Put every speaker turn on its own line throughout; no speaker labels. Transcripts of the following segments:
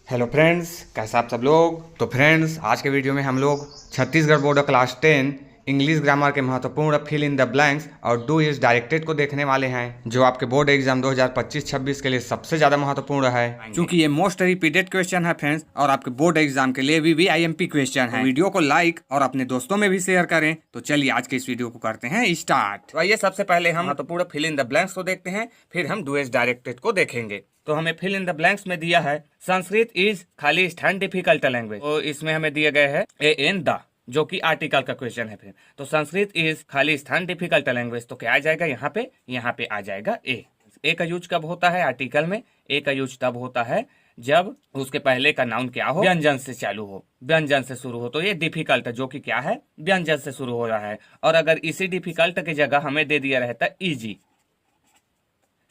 Hello friends, कैसे आप सब लोग। तो फ्रेंड्स, आज के वीडियो में हम लोग Chhattisgarh board class 10 English grammar के महत्वपूर्ण फिल इन द ब्लैंक्स और डू इज डायरेक्टेड को देखने वाले हैं, जो आपके बोर्ड एग्जाम 2025-26 के लिए सबसे ज्यादा महत्वपूर्ण है, क्योंकि ये मोस्ट रिपीटेड क्वेश्चन है फ्रेंड्स, और आपके बोर्ड एग्जाम के लिए VVIMP क्वेश्चन है। वीडियो को लाइक और अपने दोस्तों में भी शेयर करें। तो चलिए आज के इस वीडियो को करते हैं स्टार्ट। तो आइए सबसे पहले हम महत्वपूर्ण फिल इन द ब्लैंक्स को देखते हैं, फिर हम डू इज डायरेक्टेड को देखेंगे। तो हमें फिल इन द ब्लैंक्स में दिया है संस्कृत इज खाली स्थान डिफिकल्ट लैंग्वेज। तो इसमें हमें दिया गया है ए एन द, जो कि आर्टिकल का क्वेश्चन है। फिर तो संस्कृत इज खाली स्थान डिफिकल्ट लैंग्वेज, तो क्या आ जाएगा यहाँ पे आ जाएगा ए का यूज कब होता है आर्टिकल में? ए का यूज तब होता है जब उसके पहले का नाउन क्या हो, व्यंजन से चालू हो, व्यंजन से शुरू हो। तो ये डिफिकल्ट जो कि क्या है, व्यंजन से शुरू हो रहा है। और अगर इसी डिफिकल्ट की जगह हमें दे दिया रहता इजी,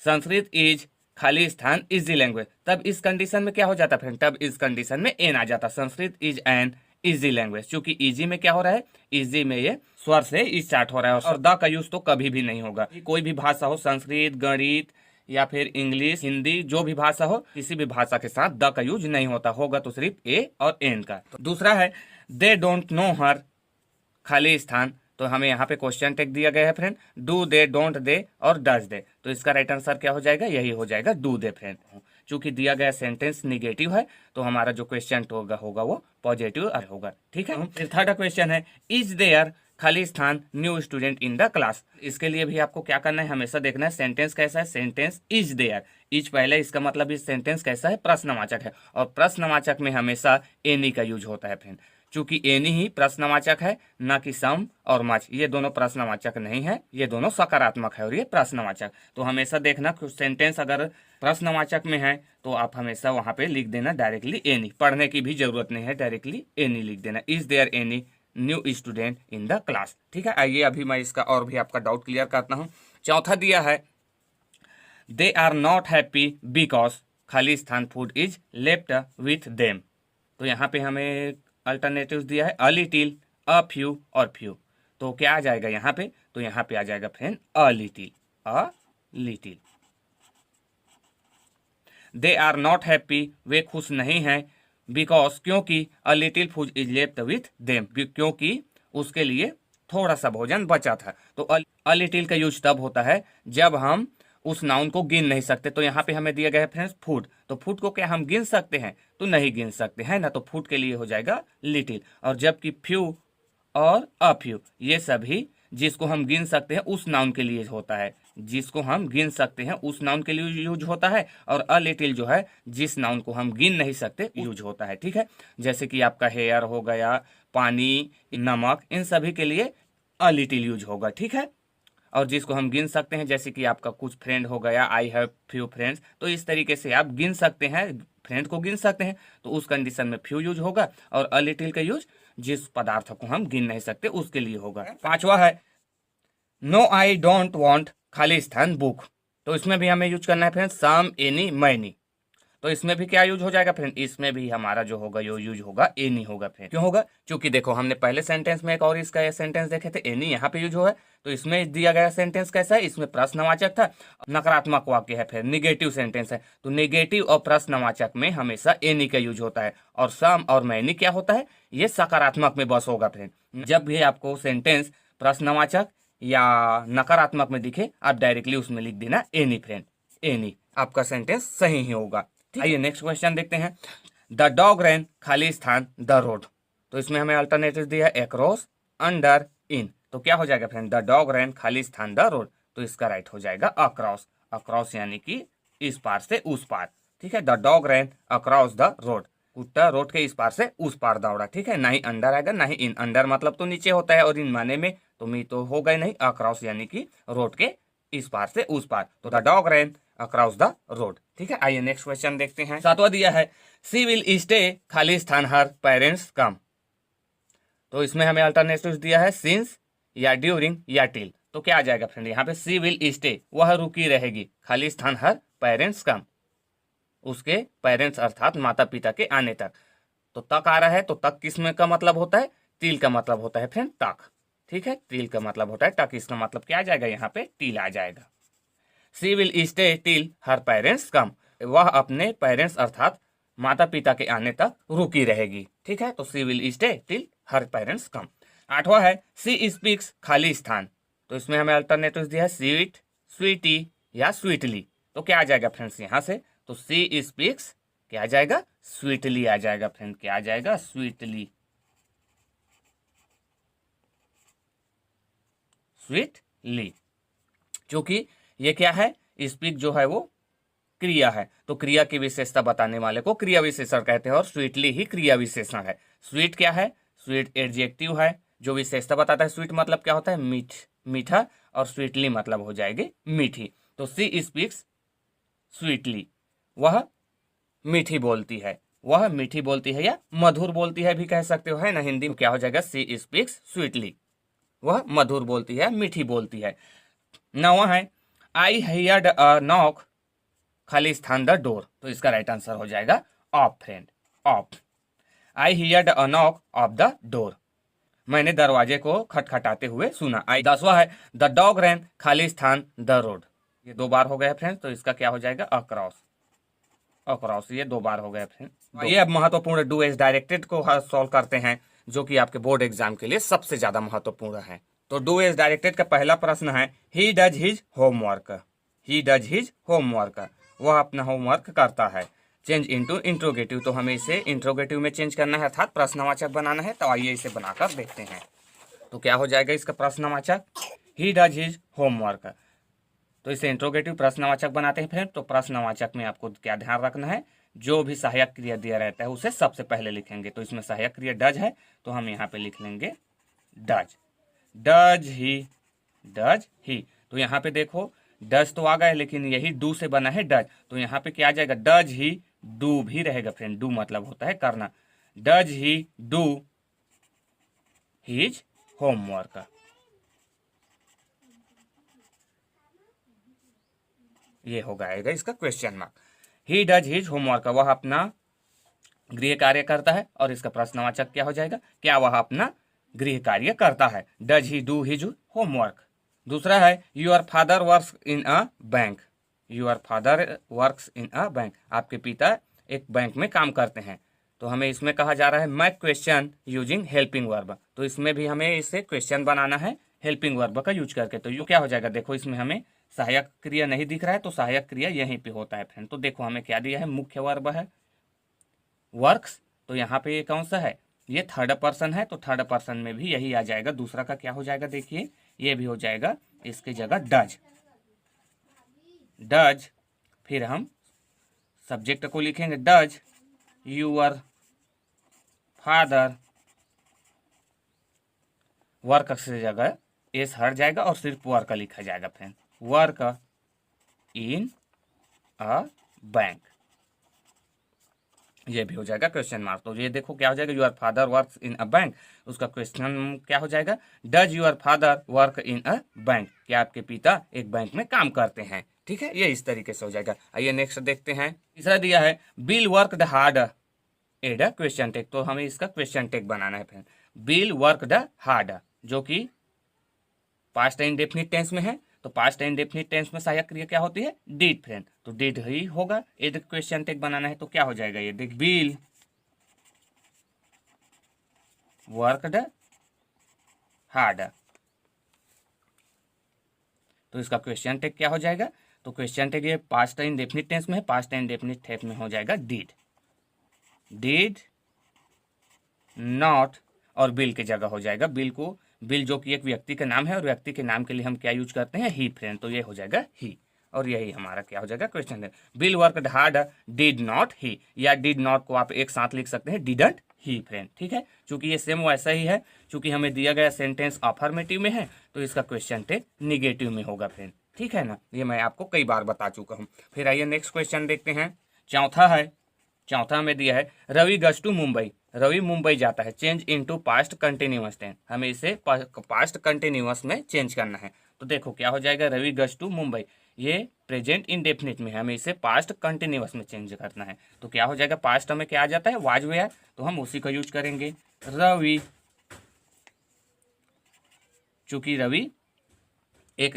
संस्कृत इज खाली स्थान इजी लैंग्वेज, तब इस कंडीशन में क्या हो जाता फ्रेंड? तब इस कंडीशन में एन आ जाता, Sanskrit is an easy language. क्योंकि इजी में क्या हो रहा है, इजी में ये स्वर से स्टार्ट हो रहा है, और द का यूज तो कभी भी नहीं होगा। कोई भी भाषा हो, संस्कृत, गणित या फिर इंग्लिश, हिंदी, जो भी भाषा हो, किसी भी भाषा के साथ द का यूज नहीं होता, होगा तो सिर्फ ए और एन का। तो दूसरा है दे डोंट नो हर, खाली स्थान। तो हमें यहाँ पे क्वेश्चन टेक दिया गया है friend, do they, don't they और डज दे। तो इसका राइट आंसर क्या हो जाएगा? यही हो जाएगा, डू दे फ्रेंड। चूंकि दिया गया सेंटेंस निगेटिव है, तो हमारा जो क्वेश्चन होगा वो पॉजिटिव होगा। ठीक है। फिर थर्ड क्वेश्चन है इज देयर खाली स्थान new student in the class. इसके लिए भी आपको क्या करना है, हमेशा देखना है सेंटेंस कैसा है। सेंटेंस इज देयर, इज पहले, इसका मतलब इस सेंटेंस कैसा है, प्रश्नवाचक है, और प्रश्नवाचक में हमेशा एनी का यूज होता है फ्रेंड। चूंकि एनी ही प्रश्नवाचक है, ना कि सम और मच, ये दोनों प्रश्नवाचक नहीं है, ये दोनों सकारात्मक है और ये प्रश्नवाचक। तो हमेशा देखना सेंटेंस अगर प्रश्नवाचक में है तो आप हमेशा वहां पे लिख देना डायरेक्टली एनी, पढ़ने की भी जरूरत नहीं है, डायरेक्टली एनी लिख देना, is there any new student in the class. ठीक है। आइए अभी मैं इसका और भी आपका डाउट क्लियर करता हूँ। चौथा दिया है they are not happy because खाली स्थान food is left with them. तो यहाँ पे हमें अल्टरनेटिव्स दिया है अ लिटिल, अ फ्यू और फ्यू। तो क्या आ जाएगा यहाँ पे? तो यहाँ पे आ जाएगा friend a little, a little. They are not happy, वे खुश नहीं हैं, बिकॉज, क्योंकि a little food is left with them, क्योंकि उसके लिए थोड़ा सा भोजन बचा था। तो अ लिटिल का यूज तब होता है जब हम उस नाउन को गिन नहीं सकते। तो यहाँ पे हमें दिया गया है फ्रेंड्स फूड, तो फूड को क्या हम गिन सकते हैं? तो नहीं गिन सकते हैं ना, तो फूड के लिए हो जाएगा लिटिल। और जबकि फ्यू और अ फ्यू ये सभी जिसको हम गिन सकते हैं उस नाउन के लिए होता है, जिसको हम गिन सकते हैं उस नाउन के लिए यूज होता है, और अ लिटिल जो है जिस नाउन को हम गिन नहीं सकते यूज होता है। ठीक है। जैसे कि आपका हेयर हो गया, पानी, नमक, इन सभी के लिए अ लिटिल यूज होगा। ठीक है। और जिसको हम गिन सकते हैं, जैसे कि आपका कुछ फ्रेंड हो गया, आई हैव फ्यू फ्रेंड्स, तो इस तरीके से आप गिन सकते हैं, फ्रेंड को गिन सकते हैं, तो उस कंडीशन में फ्यू यूज होगा, और अ लिटिल का यूज जिस पदार्थ को हम गिन नहीं सकते उसके लिए होगा। पांचवा है नो आई डोंट वांट, खाली स्थान बुक। तो इसमें भी हमें यूज करना है फ्रेंड सम, एनी, मैनी। तो इसमें भी क्या यूज हो जाएगा फ्रेंड? इसमें भी हमारा जो होगा यो यूज होगा एनी होगा फ्रेंड। क्यों होगा? क्योंकि देखो हमने पहले सेंटेंस में एक और इसका सेंटेंस देखे थे, एनी यहाँ पे यूज हुआ है। तो इसमें दिया गया सेंटेंस कैसा है? इसमें प्रश्नवाचक था, नकारात्मक वाक्य है, फिर निगेटिव सेंटेंस है। तो निगेटिव और प्रश्नवाचक में हमेशा एनी का यूज होता है, और सम और मैनी क्या होता है? ये सकारात्मक में बस होगा फ्रेंड। जब भी आपको सेंटेंस प्रश्नवाचक या नकारात्मक में दिखे, आप डायरेक्टली उसमें लिख देना एनी फ्रेंड, एनी, आपका सेंटेंस सही ही होगा। आइए नेक्स्ट क्वेश्चन देखते हैं। द डॉग रैन, खाली स्थान द रोड। तो इसमें हमें अल्टरनेटिव दिया है अक्रॉस, अंडर, इन। तो क्या हो जाएगा फ्रेंड? द डॉग रैन खाली स्थान द रोड। तो इसका राइट हो जाएगा अक्रॉस, अक्रॉस यानी कि इस पार से उस पार। ठीक है। The dog ran across the road, कुत्ता रोड के इस पार से उस पार दौड़ा। ठीक है। ना ही अंडर आएगा ना ही इन, अंडर मतलब तो नीचे होता है और इन माने में तो मी तो होगा ही नहीं, अक्रॉस यानी कि रोड के इस पार से उस पार। तो the dog ran across the road. ठीक है। आइए नेक्स्ट क्वेश्चन देखते हैं। सातवां दिया है सी विल स्टे, खाली स्थान हर पेरेंट्स कम। तो इसमें हमें अल्टरनेटिव दिया है सिंस या ड्यूरिंग या टिल। तो क्या आ जाएगा फ्रेंड? यहाँ पे सी विल स्टे, वह रुकी रहेगी, खाली स्थान हर पेरेंट्स कम, उसके पेरेंट्स अर्थात माता पिता के आने तक। तो तक आ रहा है, तो तक किसमें का मतलब होता है? टिल का मतलब होता है फ्रेंड तक। ठीक है। टिल का मतलब होता है तक, इसका मतलब क्या आ जाएगा? यहाँ पे टिल आ जाएगा। She will stay till her parents come, वह अपने पेरेंट्स अर्थात माता पिता के आने तक रुकी रहेगी। ठीक है, तो she will stay till her parents come. 8वां है सी स्पीक्स खाली स्थान। तो इसमें हमें अल्टरनेटिव दिया है स्वीट, स्वीटी या स्वीटली। तो क्या आ जाएगा फ्रेंड्स यहाँ से, तो सी स्पीक्स क्या आ जाएगा, स्वीटली आ जाएगा फ्रेंड, क्या आ जाएगा, स्वीटली, स्वीटली। क्योंकि ये क्या है, स्पीक जो है वो क्रिया है, तो क्रिया की विशेषता बताने वाले को क्रिया विशेषण कहते हैं और स्वीटली ही क्रिया विशेषण है। स्वीट क्या है, स्वीट एडजेक्टिव है जो विशेषता बताता है। स्वीट मतलब क्या होता है, मीठा, और स्वीटली मतलब हो जाएगी मीठी। तो सी स्पीक्स स्वीटली, वह मीठी बोलती है, वह मीठी बोलती है या मधुर बोलती है भी कह सकते हो, है ना। हिंदी में क्या हो जाएगा, सी स्पीक्स स्वीटली, वह मधुर बोलती है, मीठी बोलती है। 9वां है आई हियर्ड अ नॉक, खाली स्थान द डोर। तो इसका राइट आंसर हो जाएगा of friend, of. I heard a knock off the door, मैंने दरवाजे को खटखटाते हुए सुना। 10वां है द डॉग रैन, खाली स्थान द रोड। ये 2 बार हो गया फ्रेंड्स, तो इसका क्या हो जाएगा, अक्रॉस, अक्रॉस, ये 2 बार हो गया फ्रेंड। ये अब महत्वपूर्ण डू एज डायरेक्टेड को सॉल्व करते हैं, जो कि आपके बोर्ड एग्जाम के लिए सबसे ज्यादा महत्वपूर्ण है। तो डू एज डायरेक्टेड का पहला प्रश्न है he does his homework, he does his homework, वह अपना होमवर्क करता है। चेंज इनटू इंट्रोगेटिव, तो हमें इसे इंट्रोगेटिव में चेंज करना है, अर्थात प्रश्नवाचक बनाना है। तो आइए इसे बनाकर देखते हैं। तो क्या हो जाएगा इसका प्रश्नवाचक, ही डज हिज होमवर्क। तो इसे इंट्रोगेटिव प्रश्नवाचक बनाते हैं फ्रेंड। तो प्रश्नवाचक में आपको क्या ध्यान रखना है, जो भी सहायक क्रिया दिया रहता है उसे सबसे पहले लिखेंगे। तो इसमें सहायक क्रिया डज है, तो हम यहाँ पे लिख लेंगे does, does he, does he. तो यहाँ पे देखो डज तो आ गया, लेकिन यही डू से बना है डज, तो यहाँ पे क्या आ जाएगा, डज ही डू भी रहेगा फ्रेंड। डू मतलब होता है करना, does he do his homework. ये हो जाएगा इसका question mark. He does his homework, वह अपना गृह कार्य करता है, और इसका प्रश्नवाचक क्या हो जाएगा, क्या वह अपना गृह कार्य करता है। Does he do his homework. दूसरा है your father works in a bank, your father works in a bank, आपके पिता एक बैंक में काम करते हैं। तो हमें इसमें कहा जा रहा है make question using helping verb, तो इसमें भी हमें इसे क्वेश्चन बनाना है हेल्पिंग वर्ब का यूज करके। तो यू क्या हो जाएगा, देखो इसमें हमें सहायक क्रिया नहीं दिख रहा है, तो सहायक क्रिया यहीं पे होता है फ्रेंड। तो देखो हमें क्या दिया है, मुख्य वर्ब है वर्क्स, तो यहाँ पे ये कौन सा है, ये थर्ड पर्सन है, तो थर्ड पर्सन में भी यही आ जाएगा। दूसरा का क्या हो जाएगा, देखिए ये भी हो जाएगा इसकी जगह डज, डज। फिर हम सब्जेक्ट को लिखेंगे डज यूअर फादर, वर्क से जगह एस हट जाएगा और सिर्फ वर्क लिखा जाएगा friend, work in a bank, ये भी हो जाएगा क्वेश्चन मार्क। तो ये देखो क्या हो जाएगा, your father works in a bank, उसका क्वेश्चन क्या हो जाएगा, does your father work in a bank, क्या आपके पिता एक बैंक में काम करते हैं। ठीक है, ये इस तरीके से हो जाएगा। आइए नेक्स्ट देखते हैं। तीसरा दिया है Bill worked hard add question tag, तो हमें इसका क्वेश्चन टेक बनाना है फ्रेंड। बिल वर्कड हार्ड, जो कि पास्ट इंडेफिनिट टेंस में है, तो पास्ट इंडेफिनिट टेंस में सहायक क्रिया क्या होती है, डिड फ्रेंड, तो डिड ही होगा। एड क्वेश्चन टेक बनाना है, तो क्या हो जाएगा, ये देख बिल वर्कड हार्ड, तो इसका क्वेश्चन टेक क्या हो जाएगा, तो क्वेश्चन टेक ये पास्ट इंडेफिनिट टेंस में है, पास्ट इंडेफिनिट टेंस में हो जाएगा डिड, डिड नॉट, और बिल की जगह हो जाएगा बिल को, बिल जो कि एक व्यक्ति का नाम है, और व्यक्ति के नाम के लिए हम क्या यूज करते हैं, ही फ्रेंड, तो ये हो जाएगा ही, और यही हमारा क्या हो जाएगा क्वेश्चन है। Bill worked hard did not ही, या डिड नॉट को आप एक साथ लिख सकते हैं डिडंट ही फ्रेंड। ठीक है, चूंकि ये सेम वैसा ही है, चूंकि हमें दिया गया सेंटेंस अफर्मेटिव में है, तो इसका क्वेश्चन टेक निगेटिव में होगा फ्रेंड। ठीक है ना, ये मैं आपको कई बार बता चुका हूँ। फिर आइए नेक्स्ट क्वेश्चन देखते हैं। चौथा है, चौथा में दिया है रवि गज टू मुंबई, रवि मुंबई जाता है, change into past continuous tense, हमें इसे पास्ट कंटिन्यूअस में चेंज करना है। तो देखो क्या हो जाएगा, रवि गज टू मुंबई, ये प्रेजेंट इंडेफिनिट में है, हमें इसे पास्ट कंटिन्यूअस में चेंज करना है। तो क्या हो जाएगा, पास्ट में क्या आ जाता है, वाज वेयर, तो हम उसी का यूज करेंगे। रवि, चूंकि रवि एक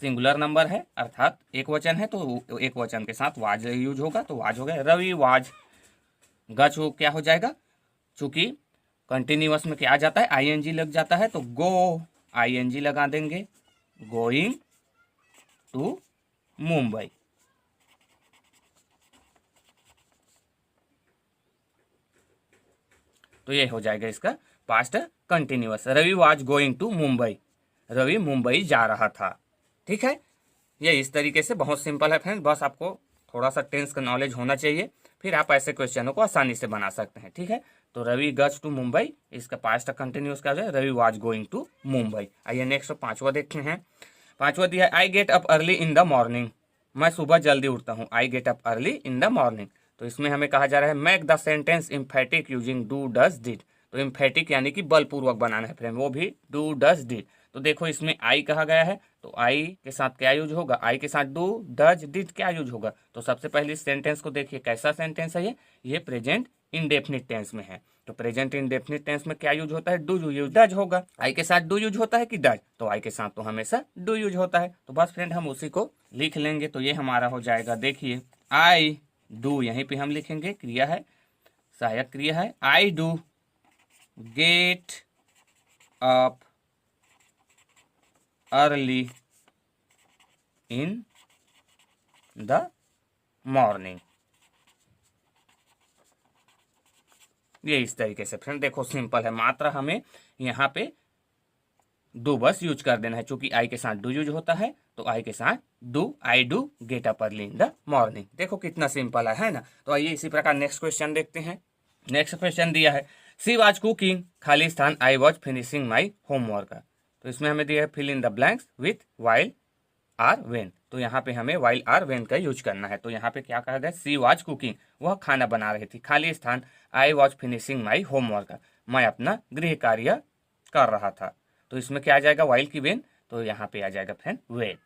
सिंगुलर नंबर है, अर्थात एक वचन है, तो एक वचन के साथ वाज यूज होगा, तो वाज हो गया। रवि वाज गच वो क्या हो जाएगा, चूंकि कंटिन्यूअस में क्या आ जाता है, आईएनजी लग जाता है, तो गो आईएनजी लगा देंगे, गोइंग टू मुंबई। तो ये हो जाएगा इसका past continuous. Ravi was going to Mumbai, Ravi Mumbai जा रहा था। ठीक है, ये इस तरीके से बहुत सिंपल है फ्रेंड, बस आपको थोड़ा सा टेंस का नॉलेज होना चाहिए, फिर आप ऐसे क्वेश्चनों को आसानी से बना सकते हैं। ठीक है, तो रवि गज टू मुंबई, इसका पास्ट कंटिन्यूअस क्या हो जाए, Ravi was going to Mumbai. आइए नेक्स्ट पांचवा देखते हैं। पांचवा दिया है I get up early in the morning, मैं सुबह जल्दी उठता हूँ, I get up early in the morning. तो इसमें हमें कहा जा रहा है make the sentence emphatic using do does did. तो इम्फेटिक यानी कि बलपूर्वक बनाना है फ्रेंड, वो भी डू डज डिड। तो देखो इसमें आई कहा गया है, तो आई के साथ क्या यूज होगा, आई के साथ डू डज डिड क्या यूज होगा। तो सबसे पहले इस सेंटेंस को देखिए, कैसा सेंटेंस है ये प्रेजेंट इंडेफिनिट टेंस में है। तो प्रेजेंट इंडेफिनिट टेंस में क्या यूज होता है, डू यूज डज होगा। आई के साथ डू यूज होता है कि डज, तो आई के साथ तो हमेशा डू यूज होता है। तो बस फ्रेंड हम उसी को लिख लेंगे, तो ये हमारा हो जाएगा, देखिए आई डू, यहीं पे हम लिखेंगे, क्रिया है, सहायक क्रिया है। I do get up early in the morning. ये इस तरीके से फ्रेंड देखो सिंपल है, मात्र हमें यहाँ पे डू बस यूज कर देना है, क्योंकि आई के साथ डू यूज होता है, तो आई के साथ do, I do get up early in the morning. देखो कितना सिंपल है ना। तो आइए इसी प्रकार नेक्स्ट क्वेश्चन देखते हैं। नेक्स्ट क्वेश्चन दिया है सी वाज कुकिंग, खाली स्थान I was finishing my homework. तो इसमें हमें दिया है fill in the blanks with while or when. तो यहाँ पे हमें वाइल आर वेन का यूज करना है। तो यहाँ पे क्या कहा गया, सी वाज कुकिंग, वह खाना बना रही थी, खाली स्थान I was finishing my homework, मैं अपना गृह कार्य कर रहा था। तो इसमें क्या आ जाएगा, वाइल की वेन, तो यहाँ पे आ जाएगा फ्रेंड वेन,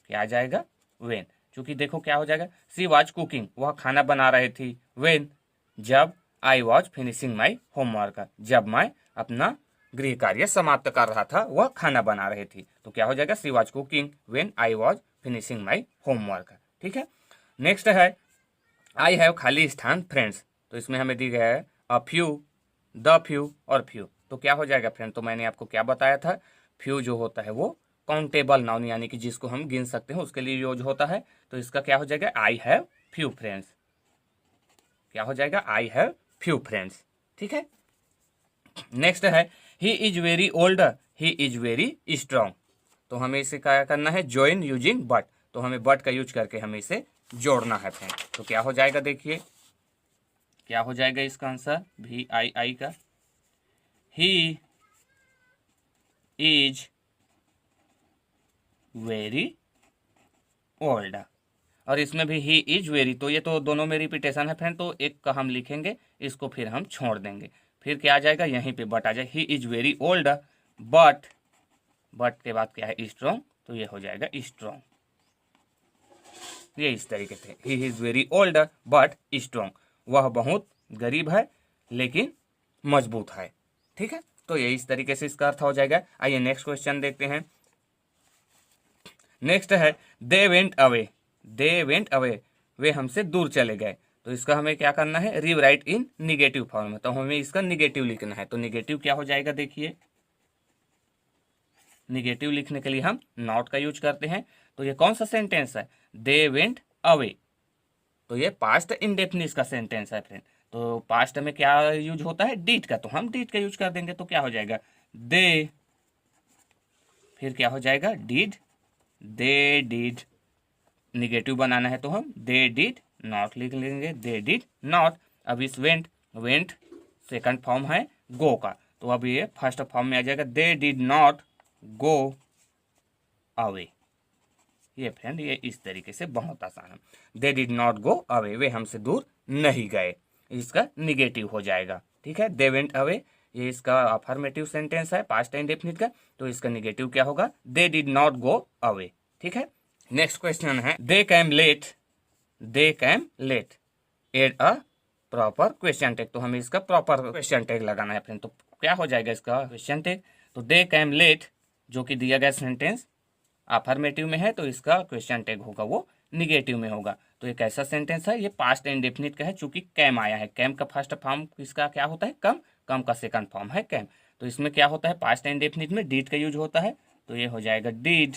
क्या आ जाएगा, वेन। चूंकि देखो क्या हो जाएगा, सी वाज कुकिंग, वह खाना बना रही थी, वेन, जब, आई वॉज फिनिशिंग माई होमवर्क, जब मैं अपना गृह कार्य समाप्त कर रहा था, वह खाना बना रही थी। तो क्या हो जाएगा, she was cooking when I was finishing my homework. ठीक है, नेक्स्ट है आई हैव खाली स्थान फ्रेंड्स। तो इसमें हमें दी गया है अ फ्यू, द फ्यू और फ्यू। तो क्या हो जाएगा फ्रेंड, तो मैंने आपको क्या बताया था, फ्यू जो होता है वो काउंटेबल नाउन यानी कि जिसको हम गिन सकते हैं उसके लिए यूज होता है। तो इसका क्या हो जाएगा, आई हैव फ्यू फ्रेंड्स, क्या हो जाएगा, आई हैव फ्यू फ्रेंड्स। ठीक है, नेक्स्ट है he is very old, he is very strong. तो हमें इसे क्या करना है, ज्वाइन यूजिंग बट। तो हमें बट का यूज करके हमें इसे जोड़ना है फ्रेंड। तो क्या हो जाएगा, देखिए क्या हो जाएगा इसका आंसर, भी आई आई का, ही इज वेरी ओल्ड। और इसमें भी ही इज वेरी, तो ये तो दोनों में रिपीटेशन है फ्रेंड, तो एक का हम लिखेंगे, इसको फिर हम छोड़ देंगे। फिर क्या आ जाएगा, यहीं पे बट आ जाए, he is very old but, but के बाद क्या है, स्ट्रॉन्ग, तो ये हो जाएगा स्ट्रॉन्ग। ये इस तरीके से, he is very old but strong, वह बहुत गरीब है लेकिन मजबूत है। ठीक है, तो ये इस तरीके से इसका अर्थ हो जाएगा। आइए नेक्स्ट क्वेश्चन देखते हैं। नेक्स्ट है they went away, they went away, वे हमसे दूर चले गए। तो इसका हमें क्या करना है, रीराइट इन निगेटिव फॉर्म में। तो हमें इसका निगेटिव लिखना है। तो निगेटिव क्या हो जाएगा, देखिए निगेटिव लिखने के लिए हम नॉट का यूज करते हैं। तो ये कौन सा सेंटेंस है, दे वेंट अवे, तो ये पास्ट इंडेफिनिट का सेंटेंस है फ्रेंड। तो पास्ट में क्या यूज होता है, डिड का, तो हम डिड का यूज कर देंगे। तो क्या हो जाएगा, दे, फिर क्या हो जाएगा, डिड, दे डिड, निगेटिव बनाना है तो हम दे डिड नॉट लिख लेंगे, दे डिड नॉट। अब इस वेंट, वेंट सेकंड फॉर्म है गो का, तो अब ये फर्स्ट फॉर्म में आ जाएगा, they did not go away. ये फ्रेंड ये इस तरीके से बहुत आसान है, they did not go away, वे हमसे दूर नहीं गए, इसका निगेटिव हो जाएगा। ठीक है, दे वेंट अवे, ये इसका अफर्मेटिव सेंटेंस है पास्ट इंडेफिनिट का, तो इसका निगेटिव क्या होगा, they did not go away. ठीक है, नेक्स्ट क्वेश्चन है they came late, they came late, add a proper question tag. तो हमें इसका प्रॉपर क्वेश्चन टैग लगाना है फ्रेंड। तो क्या हो जाएगा इसका क्वेश्चन टैग, तो दे कैम लेट जो कि दिया गया सेंटेंस अफर्मेटिव में है, तो इसका क्वेश्चन टैग होगा वो निगेटिव में होगा। तो ये कैसा सेंटेंस है, ये पास्ट इंडेफिनिट का है, चूंकि कैम आया है। कैम का फर्स्ट फॉर्म किसका क्या होता है, कम। कम का सेकंड फॉर्म है कैम। तो इसमें क्या होता है, पास्ट इंडेफिनिट में डिड का यूज होता है, तो ये हो जाएगा डिड।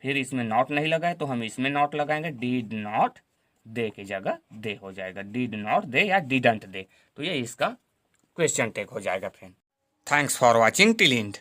फिर इसमें नॉट नहीं लगा है तो हम इसमें नॉट लगाएंगे, डिड नॉट दे की जगह दे हो जाएगा, डिड नॉट दे या डिडंट दे। तो ये इसका क्वेश्चन टैग हो जाएगा friend. Thanks for watching till and.